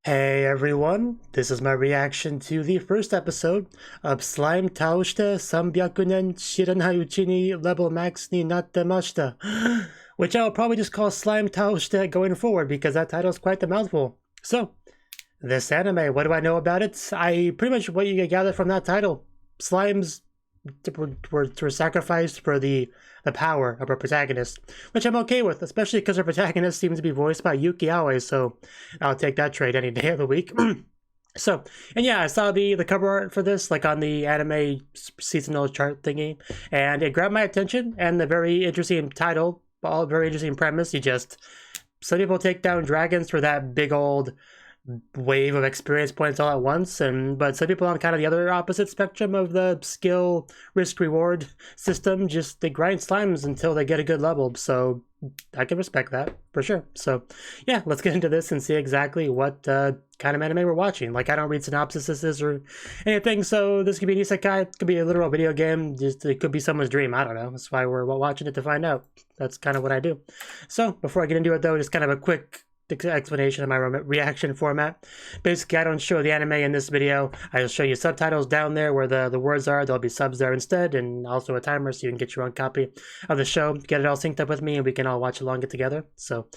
Hey everyone, this is my reaction to the first episode of Slime Taoshite Sambyakunen Shiranai Uchi ni level max ni Nattemashita, which I will probably just call Slime Taoshite going forward because that title is quite the mouthful. So, this anime, what do I know about it? I pretty much what you can gather from that title. Slimes were sacrificed for the power of our protagonist, which I'm okay with, especially because our protagonist seems to be voiced by Yuki always, so I'll take that trade any day of the week. So, and yeah, I saw the cover art for this, like on the anime seasonal chart thingy, and it grabbed my attention, and the very interesting title, all very interesting premise. Some people take down dragons for that big old wave of experience points all at once, but some people on kind of the other opposite spectrum of the skill risk reward system they grind slimes until they get a good level. So I can respect that for sure. So yeah, let's get into this and see exactly what kind of anime we're watching. Like, I don't read synopsises or anything, so this could be an isekai, it could be a literal video game, it could be someone's dream. I don't know. That's why we're watching it, to find out. That's kind of what I do. So before I get into it though, just kind of a quick explanation of my reaction format. Basically, I don't show the anime in this video. I just show you subtitles down there where the words are. There'll be subs there instead, and also a timer so you can get your own copy of the show, get it all synced up with me, and we can all watch along it together. So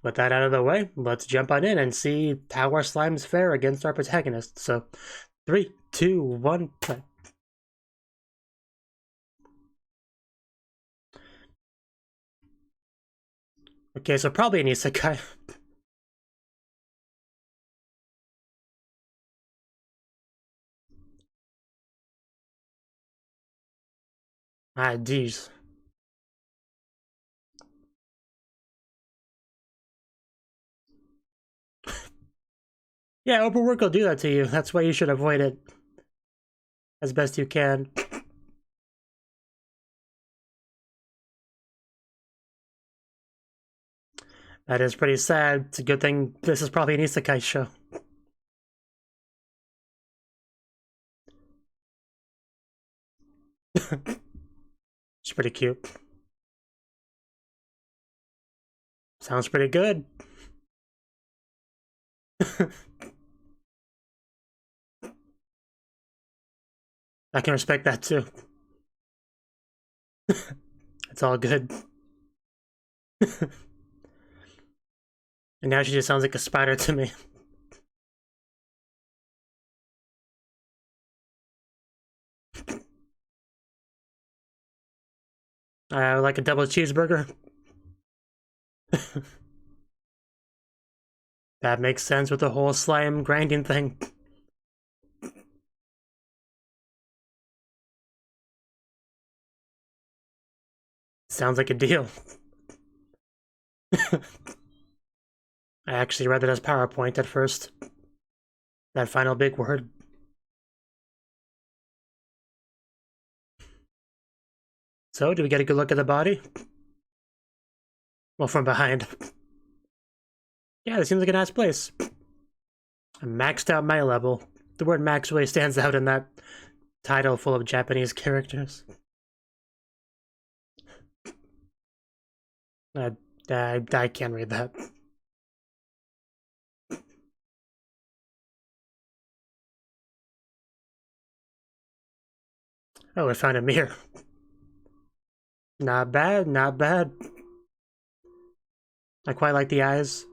with that out of the way, let's jump on in and see how our slimes fare against our protagonist. So 3, 2, 1, play. Okay, so probably an isekai. Ah, geez. Yeah, overwork will do that to you. That's why you should avoid it as best you can. That is pretty sad. It's a good thing this is probably an isekai show. It's pretty cute. Sounds pretty good. I can respect that too. It's all good. And now she just sounds like a spider to me. I like a double cheeseburger. That makes sense with the whole slime grinding thing. Sounds like a deal. I actually read it as PowerPoint at first. That final big word. So, do we get a good look at the body? Well, from behind. Yeah, this seems like a nice place. I maxed out my level. The word max really stands out in that title full of Japanese characters. I can't read that. Oh, I found a mirror. Not bad, not bad. I quite like the eyes.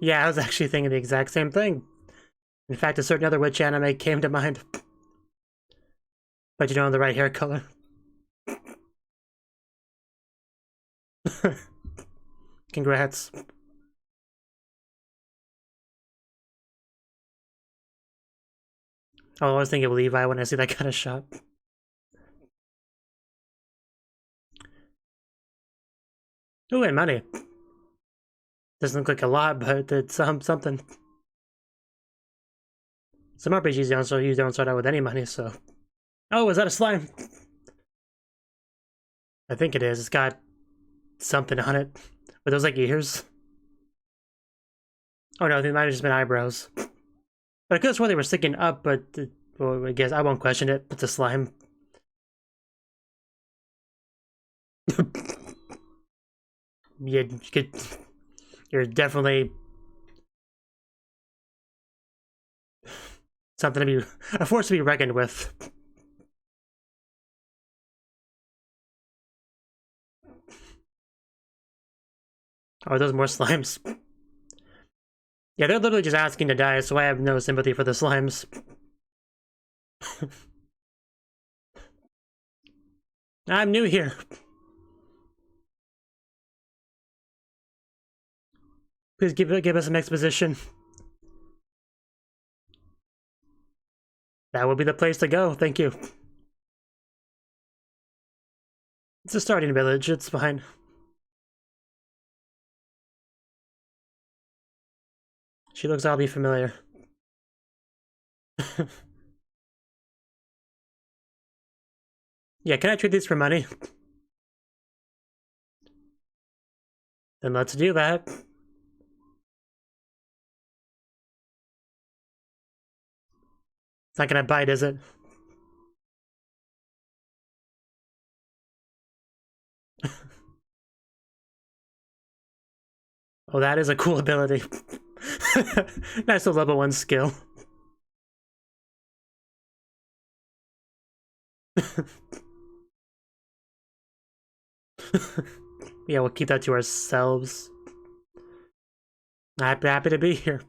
Yeah, I was actually thinking the exact same thing. In fact, a certain other witch anime came to mind. But you don't have the right hair color. Congrats. I always think of Levi when I see that kind of shot. Ooh, and money. Doesn't look like a lot, but it's something. Some RPGs don't start out with any money, so. Oh, is that a slime? I think it is. It's got something on it. With those like ears. Oh no, they might have just been eyebrows. But I could have sworn they were sticking up, but well, I guess I won't question it. It's a slime. You're definitely Something to be a force to be reckoned with. Oh, are those more slimes? Yeah, they're literally just asking to die, so I have no sympathy for the slimes. I'm new here. Please give us some exposition. That would be the place to go, thank you. It's a starting village, it's fine. She looks oddly familiar. Yeah, can I trade these for money? Then let's do that. It's not gonna bite, is it? Oh, that is a cool ability. Nice little level 1 skill. Yeah, we'll keep that to ourselves. Happy to be here.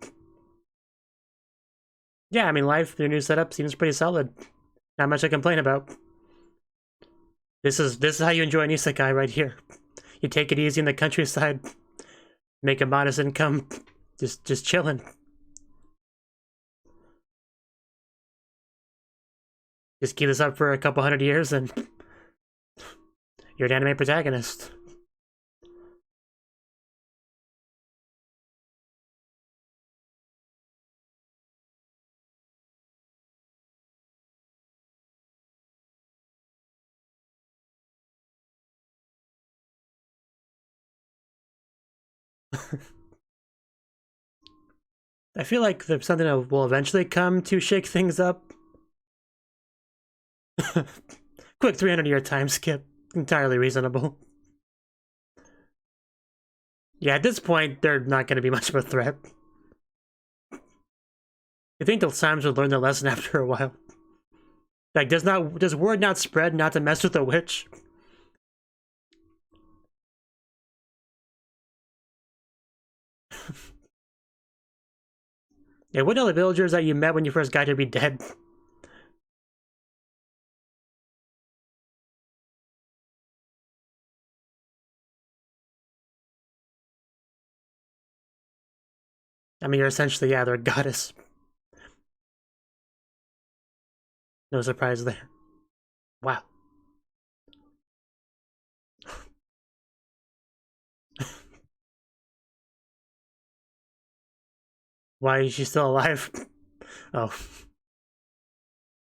Yeah, I mean, life, their new setup seems pretty solid. Not much to complain about. This is how you enjoy an isekai right here. You take it easy in the countryside, make a modest income, just chilling. Just keep this up for a couple 100 years and you're an anime protagonist. I feel like there's something that will eventually come to shake things up. Quick 300-year time skip. Entirely reasonable. Yeah, at this point, they're not going to be much of a threat. You think the Slimes would learn their lesson after a while? Like, does word not spread not to mess with a witch? Yeah, wouldn't all the villagers that you met when you first got here be dead? I mean, you're essentially, yeah, they're a goddess. No surprise there. Wow. Why is she still alive? Oh.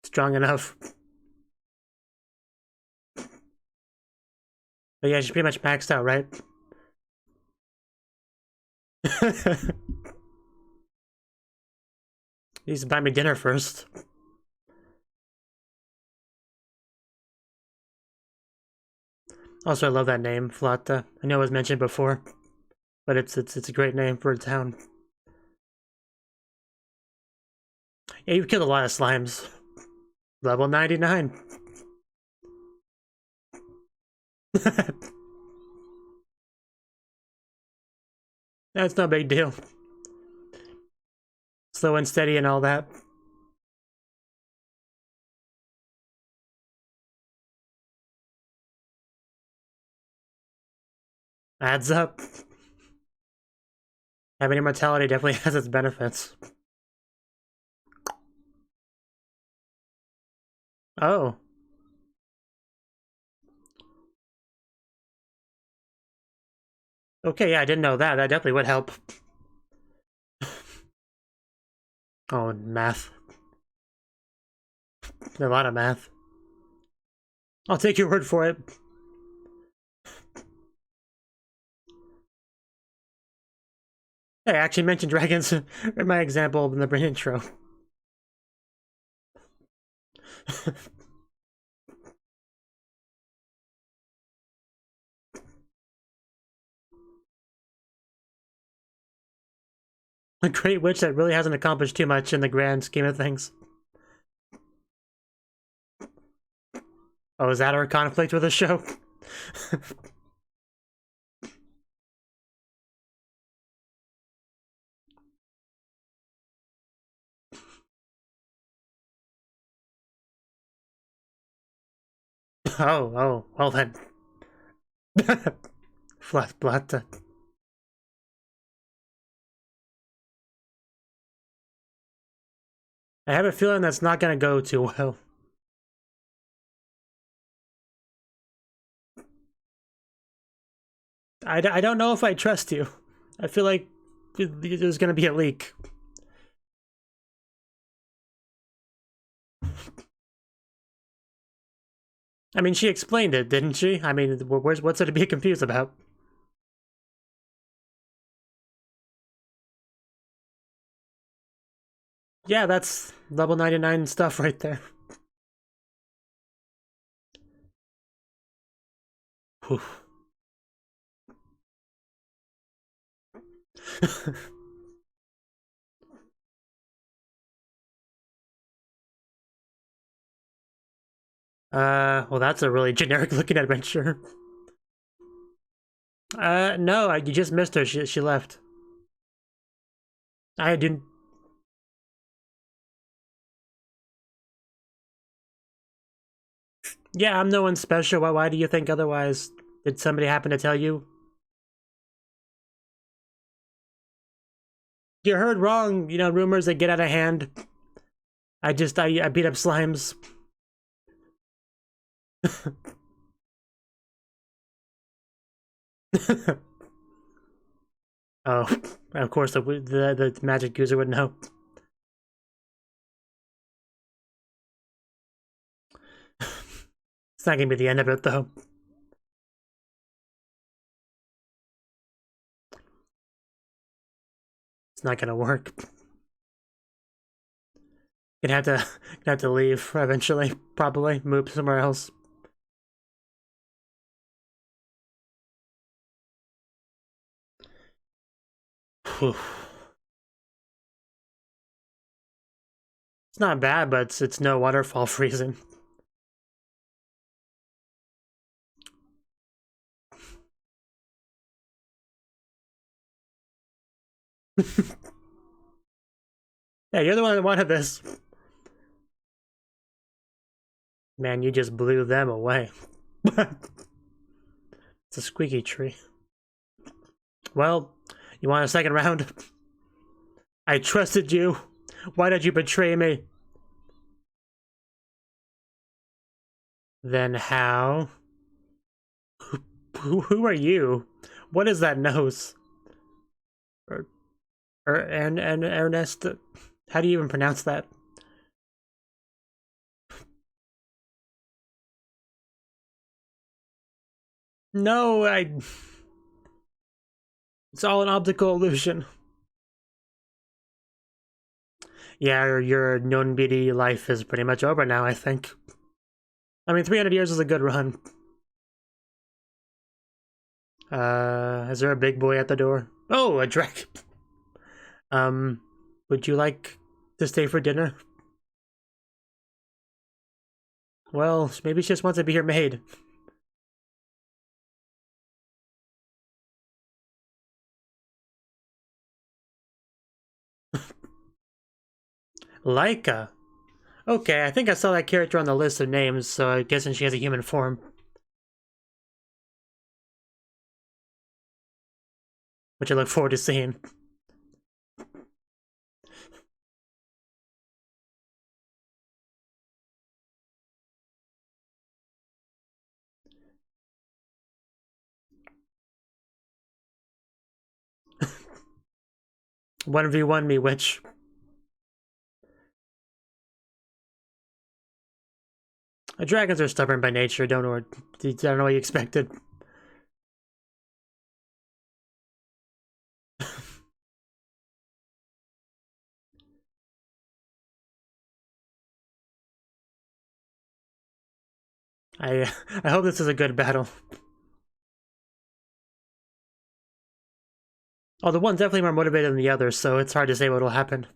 Strong enough. But yeah, she's pretty much maxed out, right? Needs to buy me dinner first. Also, I love that name, Flata. I know it was mentioned before, but it's a great name for a town. Yeah, you've killed a lot of slimes. Level 99. That's no big deal. Slow and steady and all that. Adds up. Having immortality definitely has its benefits. Oh. Okay, yeah, I didn't know that. That definitely would help. Oh, math. A lot of math. I'll take your word for it. Hey, I actually mentioned dragons in my example in the intro. A great witch that really hasn't accomplished too much in the grand scheme of things. Oh, is that our conflict with the show? Oh, well then. Flat blatte. I have a feeling that's not gonna go too well. I don't know if I trust you. I feel like there's gonna be a leak. I mean, she explained it, didn't she? I mean, what's there to be confused about? Yeah, that's level 99 stuff right there. Whew. Well, that's a really generic looking adventure. No, you just missed her. She left. I didn't. Yeah, I'm no one special. Why do you think otherwise? Did somebody happen to tell you? You heard wrong. You know, rumors that get out of hand. I beat up slimes. Oh, of course the magic user would know. It's not gonna be the end of it though. It's not gonna work. Gonna have to leave eventually. Probably move somewhere else. Whew. It's not bad, but it's no waterfall freezing. Yeah, you're the one that wanted this. Man, you just blew them away. It's a squeaky tree. Well, you want a second round? I trusted you. Why did you betray me? Then how? Who are you? What is that nose? And Ernest? How do you even pronounce that? No, it's all an optical illusion. Yeah, your non-BD life is pretty much over now, I think. I mean, 300 years is a good run. Is there a big boy at the door? Oh, a dragon. Would you like to stay for dinner? Well, maybe she just wants to be your maid. Laika. Okay, I think I saw that character on the list of names, so I'm guessing she has a human form. Which I look forward to seeing. One v one me, which dragons are stubborn by nature. Don't know what you expected. I hope this is a good battle. Oh, the one's definitely more motivated than the other, so it's hard to say what'll happen.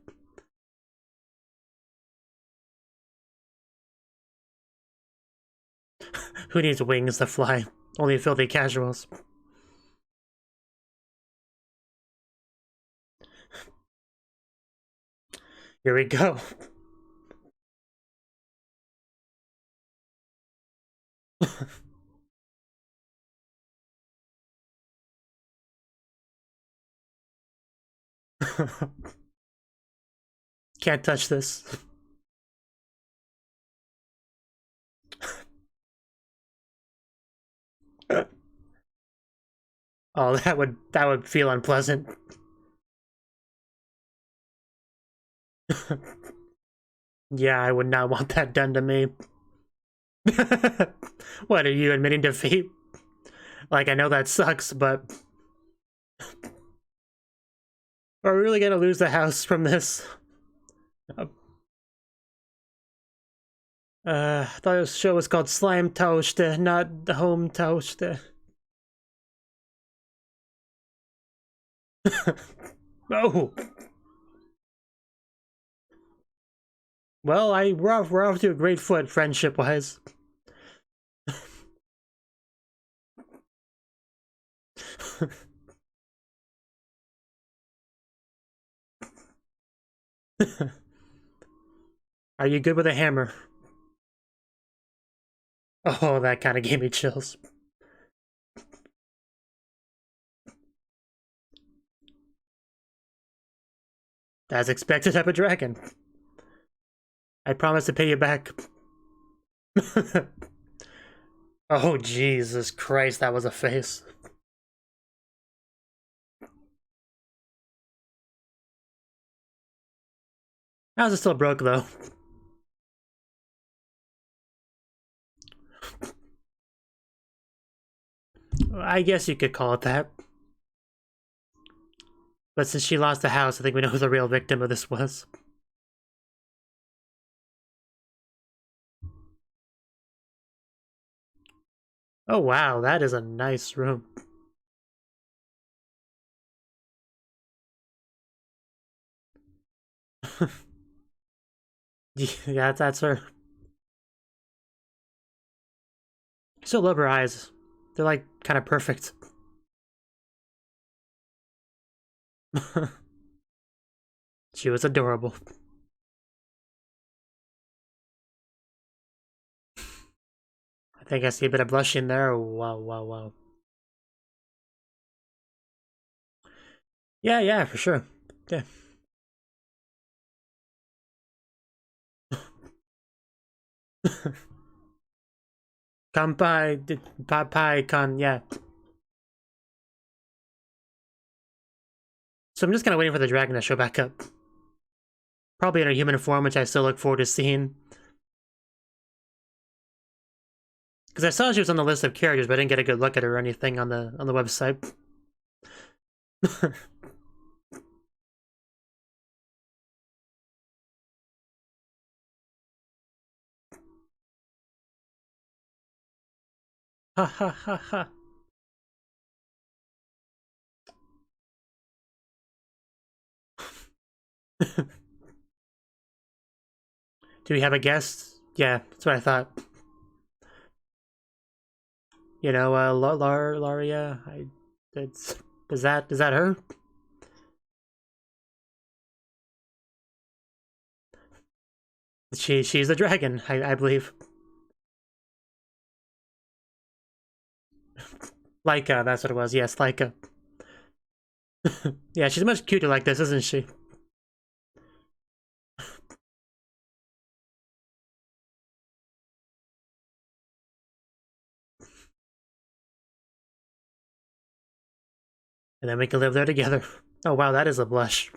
Who needs wings to fly? Only filthy casuals. Here we go. Can't touch this. Oh, that would feel unpleasant. Yeah, I would not want that done to me. What, are you admitting defeat? Like, I know that sucks, but... Are we really gonna lose the house from this? I thought this show was called Slime Taoshite, not the Home Taoshite. Oh! Well, we're off to a great foot, friendship-wise. Are you good with a hammer? Oh, that kind of gave me chills. As expected, I'm a dragon. I promise to pay you back. Oh, Jesus Christ, that was a face. How's it still broke, though? I guess you could call it that. But since she lost the house, I think we know who the real victim of this was. Oh wow, that is a nice room. Yeah, that's her. Still love her eyes. They're like kind of perfect. She was adorable. I think I see a bit of blush in there. Wow, wow, wow. Yeah, for sure. Yeah. Kanpai, papai, kan, yeah. So I'm just kind of waiting for the dragon to show back up. Probably in a human form, which I still look forward to seeing. Because I saw she was on the list of characters, but I didn't get a good look at her or anything on the website. Ha ha ha ha. Do we have a guest? Yeah, that's what I thought. You know, Laria. Is that her? She's the dragon, I believe. Laika, that's what it was. Yes, Laika. Yeah, she's much cuter like this, isn't she? And then we can live there together. Oh wow, that is a blush.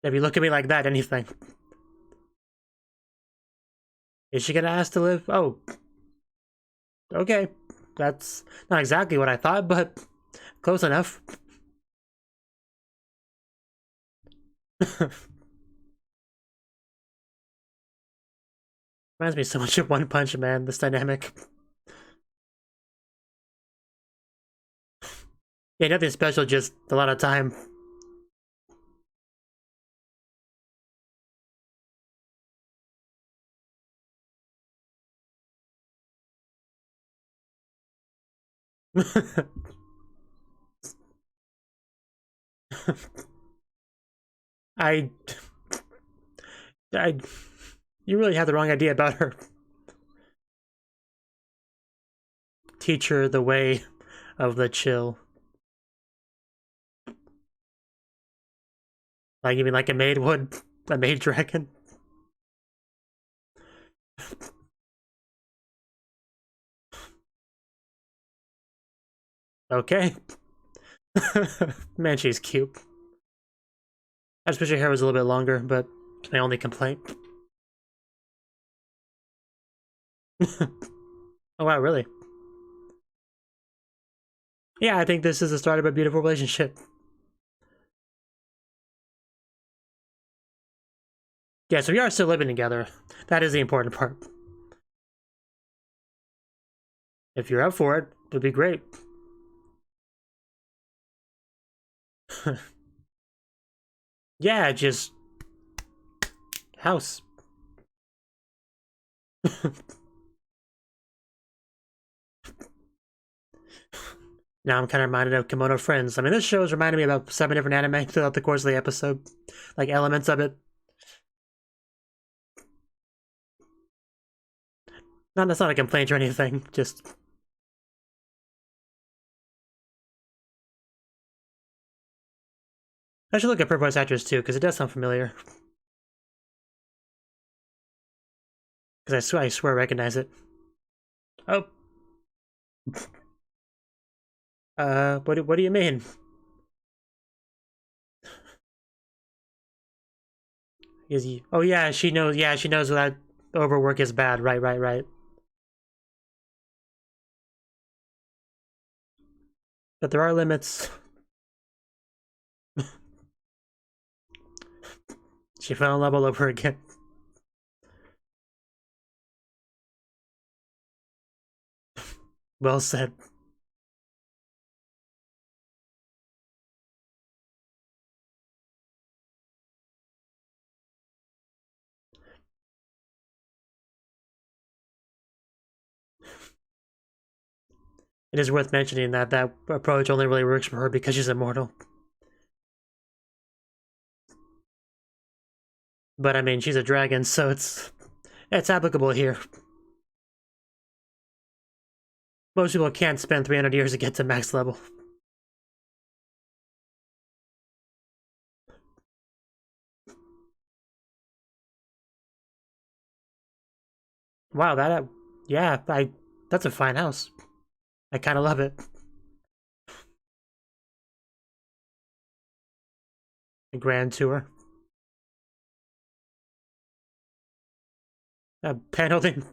If you look at me like that, anything. Is she gonna ask to live? Oh. Okay. That's not exactly what I thought, but close enough. Reminds me so much of One Punch Man, this dynamic. Yeah, nothing special, just a lot of time. I, you really have the wrong idea about her. Teach her the way of the chill. Like, you mean like a maid would? A maid dragon? Okay. Man, she's cute. I just wish her hair was a little bit longer, but it's my only complaint. Oh wow, really? Yeah, I think this is the start of a beautiful relationship. Yeah, so we are still living together. That is the important part. If you're up for it, it'd be great. Yeah, just... house. Now I'm kind of reminded of Kimono Friends. I mean, this show is reminding me about 7 different anime throughout the course of the episode. Like, elements of it. No, that's not a complaint or anything, just... I should look at her voice actress too, because it does sound familiar. Because I swear I recognize it. Oh. What do you mean? Is he? Oh yeah, she knows. Yeah, she knows that overwork is bad. Right. But there are limits. She fell in love all over again. Well said. It is worth mentioning that that approach only really works for her because she's immortal. But I mean, she's a dragon, so it's applicable here. Most people can't spend 300 years to get to max level. Wow, yeah, that's a fine house. I kind of love it. A grand tour. Paneling.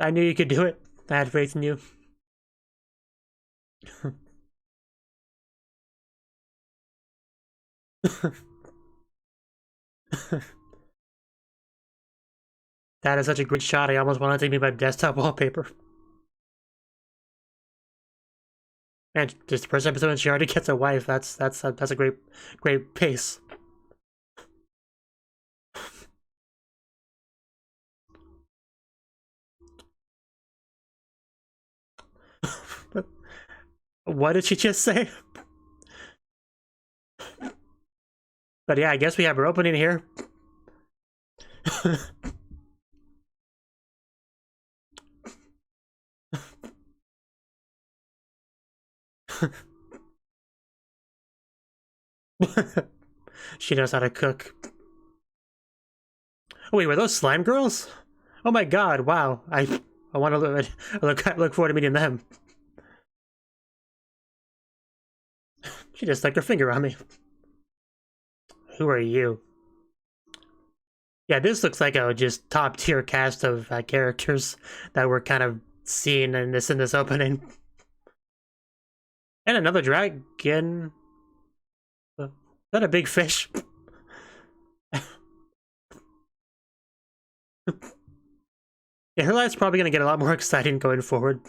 I knew you could do it. I had faith in you. That is such a great shot. I almost wanted to take me my desktop wallpaper. And just the first episode, and she already gets a wife. That's a great pace. What did she just say? But yeah, I guess we have her opening here. She knows how to cook. Oh, wait, were those slime girls? Oh my god! Wow, I want to look forward to meeting them. She just stuck her finger on me. Who are you? Yeah, this looks like a just top tier cast of characters that were kind of seen in this opening. And another dragon. Is that a big fish? Yeah, her life's probably gonna get a lot more exciting going forward.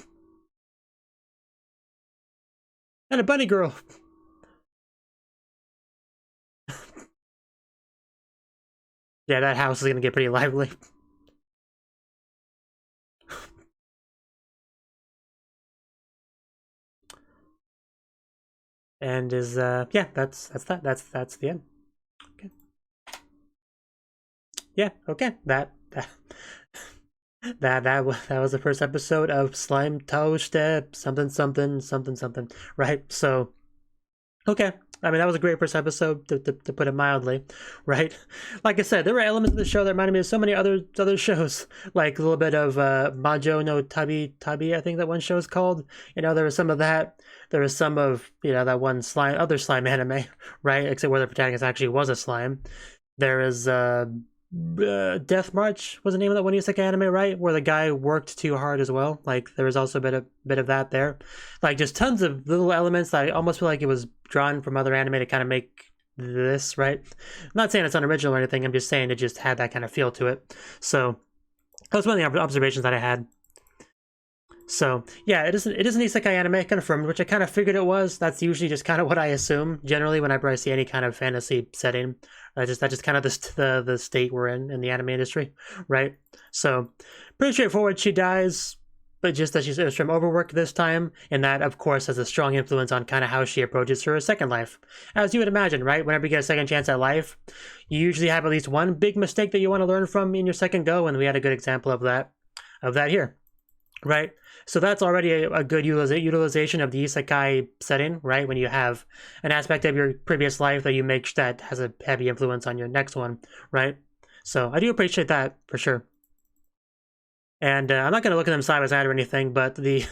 And a bunny girl. Yeah, that house is gonna get pretty lively. And is yeah, that's the end. Okay. Yeah, okay. That was the first episode of Slime Taoshite something, right? So okay. I mean, that was a great first episode, to put it mildly, right? Like I said, there were elements of the show that reminded me of so many other shows, like a little bit of Majo no Tabi, I think that one show is called. You know, there was some of that. There was some of, you know, that one other slime anime, right? Except where the protagonist actually was a slime. There is Death March was the name of that one isekai anime, right? Where the guy worked too hard as well. Like there was also a bit of that there. Like just tons of little elements that I almost feel like it was drawn from other anime to kind of make this, right? I'm not saying it's unoriginal or anything, I'm just saying it just had that kind of feel to it. So that was one of the observations that I had. So yeah, it is an isekai anime, confirmed, which I kind of figured it was. That's usually just kind of what I assume generally whenever I see any kind of fantasy setting. That's just kind of the state we're in the anime industry, right? So pretty straightforward. She dies, but just that she's from overwork this time, and that of course has a strong influence on kind of how she approaches her second life, as you would imagine, right? Whenever you get a second chance at life, you usually have at least one big mistake that you want to learn from in your second go, and we had a good example of that here, right? So that's already a good utilization of the isekai setting, right? When you have an aspect of your previous life that you make that has a heavy influence on your next one, right? So I do appreciate that for sure. And I'm not going to look at them side by side or anything, but the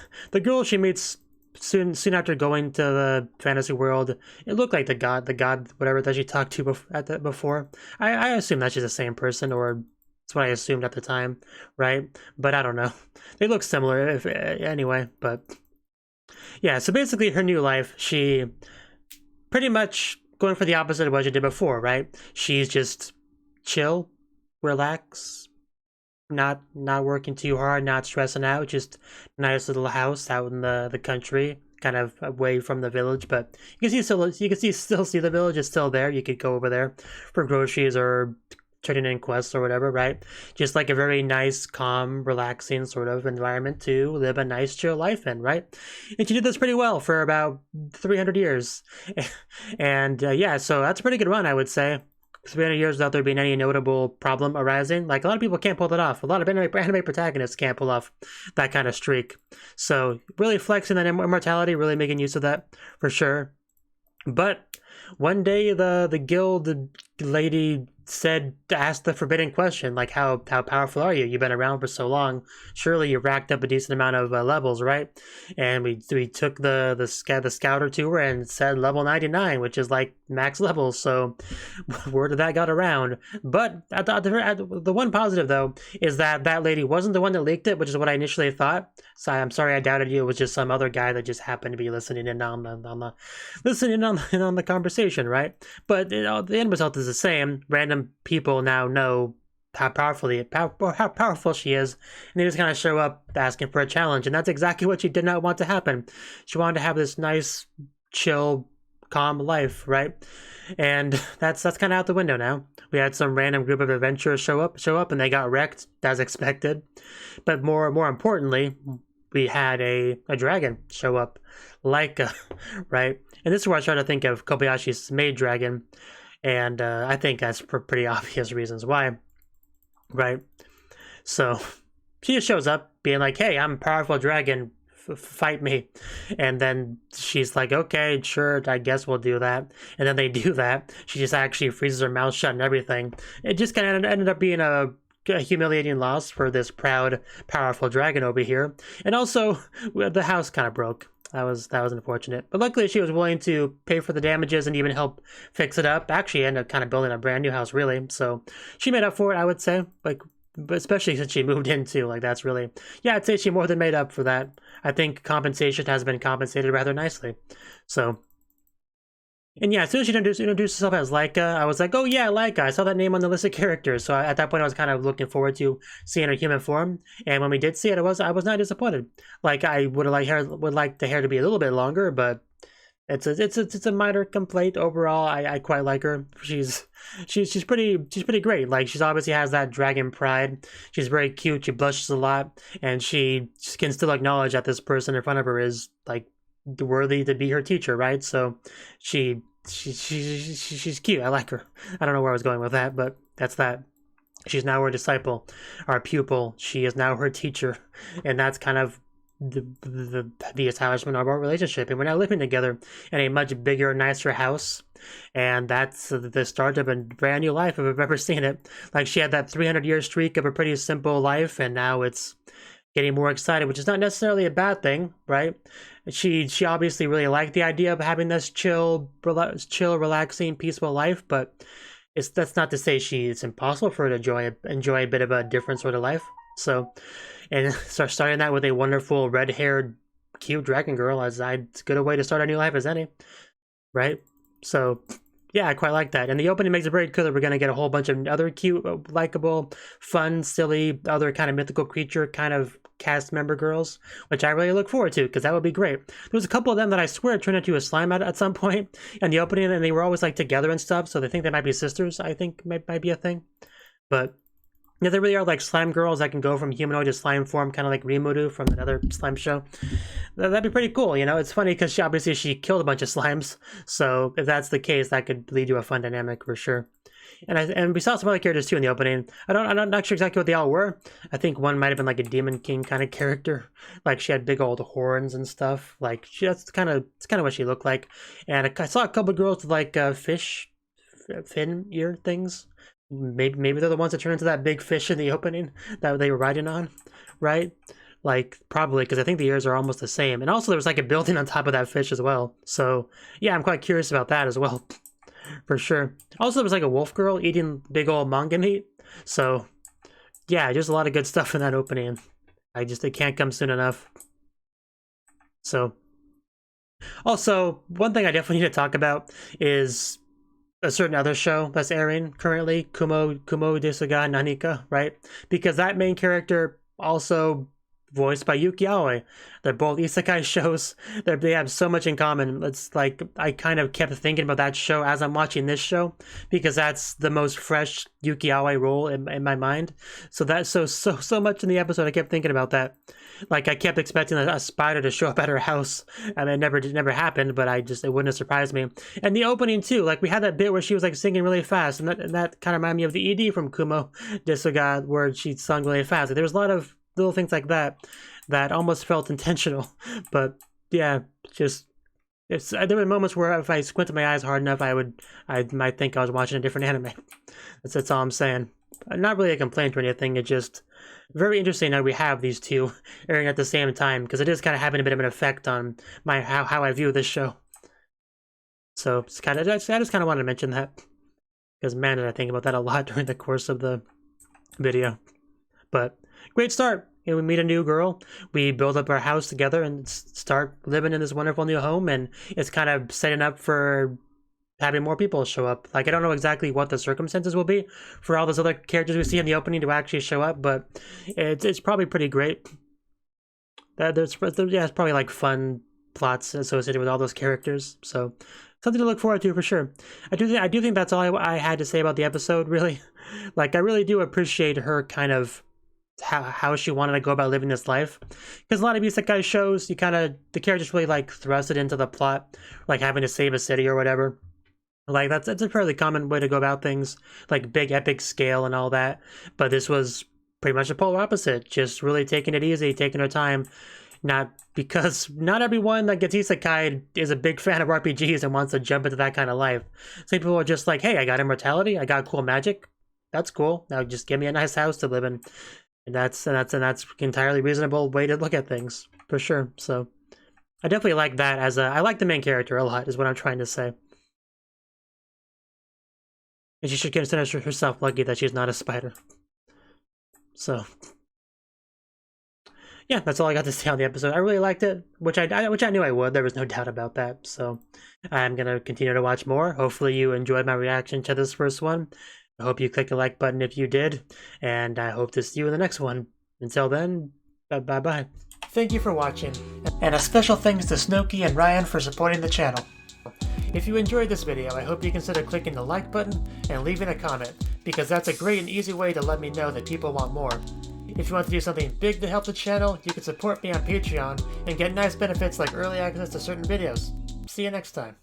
girl she meets soon after going to the fantasy world, it looked like the god whatever that she talked to before. I assume that she's the same person, or that's what I assumed at the time, right? But I don't know. They look similar anyway, but yeah, so basically her new life, she pretty much going for the opposite of what she did before, right? She's just chill, relax, not working too hard, not stressing out, just nice little house out in the country, kind of away from the village, but you can still see the village is still there. You could go over there for groceries or turning in quests or whatever, right? Just like a very nice, calm, relaxing sort of environment to live a nice, chill life in, right? And she did this pretty well for about 300 years. And yeah, so that's a pretty good run, I would say. 300 years without there being any notable problem arising. Like, a lot of people can't pull that off. A lot of anime protagonists can't pull off that kind of streak. So, really flexing that immortality, really making use of that, for sure. But one day, the guild lady asked the forbidden question, like, how powerful are you? You've been around for so long. Surely you racked up a decent amount of levels, right? And we took the scouter to her and said level 99, which is like max levels. So word of that got around. But the one positive though is that lady wasn't the one that leaked it, which is what I initially thought. So I'm sorry I doubted you. It was just some other guy that just happened to be listening in on the conversation, right? But the end result is the same. Random people now know how powerful she is, and they just kind of show up asking for a challenge, and that's exactly what she did not want to happen. She wanted to have this nice, chill, calm life, right? And that's kind of out the window now. We had some random group of adventurers show up, and they got wrecked as expected. But more importantly, we had a dragon show up, Laika, right? And this is where I try to think of Kobayashi's maid dragon. And I think that's for pretty obvious reasons why, right? So she just shows up being like, hey, I'm a powerful dragon, fight me. And then she's like, okay, sure, I guess we'll do that. And then they do that. She just actually freezes her mouth shut and everything. It just kind of ended up being a humiliating loss for this proud, powerful dragon over here. And also, the house kind of broke. That was unfortunate. But luckily she was willing to pay for the damages and even help fix it up. Actually ended up kind of building a brand new house, really. So she made up for it, I would say. Like, but especially since she moved in too. Like, that's really, yeah, I'd say she more than made up for that. I think compensation has been compensated rather nicely. So, and yeah, as soon as she introduced herself as Laika, I was like, oh yeah, Laika. I saw that name on the list of characters. So at that point, I was kind of looking forward to seeing her human form. And when we did see it, I was not disappointed. Like, I would like the hair to be a little bit longer, but it's a minor complaint overall. I quite like her. She's pretty great. Like, she's obviously has that dragon pride. She's very cute. She blushes a lot, and she can still acknowledge that this person in front of her is like worthy to be her teacher, right? So she's cute. I like her. I don't know where I was going with that, but that's that. She's now her disciple, our pupil. She is now her teacher, and that's kind of the establishment of our relationship. And we're now living together in a much bigger, nicer house, and that's the start of a brand new life if I've ever seen it. Like, she had that 300-year streak of a pretty simple life, and now it's getting more excited, which is not necessarily a bad thing, right? She obviously really liked the idea of having this chill, relaxing, peaceful life, but that's not to say it's impossible for her to enjoy a bit of a different sort of life. So, and start starting that with a wonderful red-haired, cute dragon girl, as it's good a way to start a new life as any, right? So, yeah, I quite like that. And the opening makes it very clear that we're going to get a whole bunch of other cute, likable, fun, silly, other kind of mythical creature kind of cast member girls, which I really look forward to, because that would be great. There was a couple of them that I swear turned into a slime at some point in the opening, and they were always like together and stuff, so they think they might be sisters, I think might be a thing. But yeah, they really are like slime girls that can go from humanoid to slime form, kind of like Rimuru from another slime show. That'd be pretty cool, you know? It's funny because she killed a bunch of slimes, so if that's the case, that could lead to a fun dynamic for sure. And we saw some other characters too in the opening. I'm not sure exactly what they all were. I think one might have been like a Demon King kind of character. Like, she had big old horns and stuff. Like, that's kind of what she looked like. And I saw a couple of girls with like fin ear things. Maybe they're the ones that turn into that big fish in the opening that they were riding on, right? Like, probably, because I think the ears are almost the same. And also there was like a building on top of that fish as well. So yeah, I'm quite curious about that as well. For sure. Also, there was like a wolf girl eating big old manga meat. So yeah, there's a lot of good stuff in that opening. It can't come soon enough. So also, one thing I definitely need to talk about is a certain other show that's airing currently, Kumo desu ga Nanika, right? Because that main character also voiced by Yuki Aoi. They're both isekai shows. They have so much in common. It's like, I kind of kept thinking about that show as I'm watching this show, because that's the most fresh Yuki Aoi role in my mind. So that's so much in the episode. I kept thinking about that. Like, I kept expecting a spider to show up at her house, and it never happened, but it wouldn't have surprised me. And the opening too, like, we had that bit where she was like singing really fast, and that kind of reminded me of the ED from Kumo desu ga, where she sung really fast. Like, there was a lot of little things like that almost felt intentional. But yeah, there were moments where if I squinted my eyes hard enough, I might think I was watching a different anime. That's all I'm saying. Not really a complaint or anything. It's just very interesting that we have these two airing at the same time, because it is kind of having a bit of an effect on how I view this show. So it's I just kind of wanted to mention that, because man, did I think about that a lot during the course of the video. But great start. You know, we meet a new girl, we build up our house together and start living in this wonderful new home, and it's kind of setting up for having more people show up. Like, I don't know exactly what the circumstances will be for all those other characters we see in the opening to actually show up, but it's probably pretty great. It's probably like fun plots associated with all those characters, so something to look forward to for sure. I do think that's all I had to say about the episode, really. Like, I really do appreciate her kind of how she wanted to go about living this life, because a lot of isekai shows, the characters really like thrust it into the plot, like having to save a city or whatever. Like, that's a fairly common way to go about things, like big epic scale and all that. But this was pretty much the polar opposite, just really taking it easy, taking her time. Because not everyone that gets isekai is a big fan of RPGs and wants to jump into that kind of life. Some people are just like, hey, I got immortality, I got cool magic, that's cool, now just give me a nice house to live in. And that's an entirely reasonable way to look at things, for sure. So I definitely like that I like the main character a lot, is what I'm trying to say. And she should consider herself lucky that she's not a spider. So yeah, that's all I got to say on the episode. I really liked it, which I knew I would. There was no doubt about that. So I'm gonna continue to watch more. Hopefully you enjoyed my reaction to this first one. I hope you click the like button if you did, and I hope to see you in the next one. Until then, bye-bye. Thank you for watching, and a special thanks to Cnouki and Ryan for supporting the channel. If you enjoyed this video, I hope you consider clicking the like button and leaving a comment, because that's a great and easy way to let me know that people want more. If you want to do something big to help the channel, you can support me on Patreon and get nice benefits like early access to certain videos. See you next time.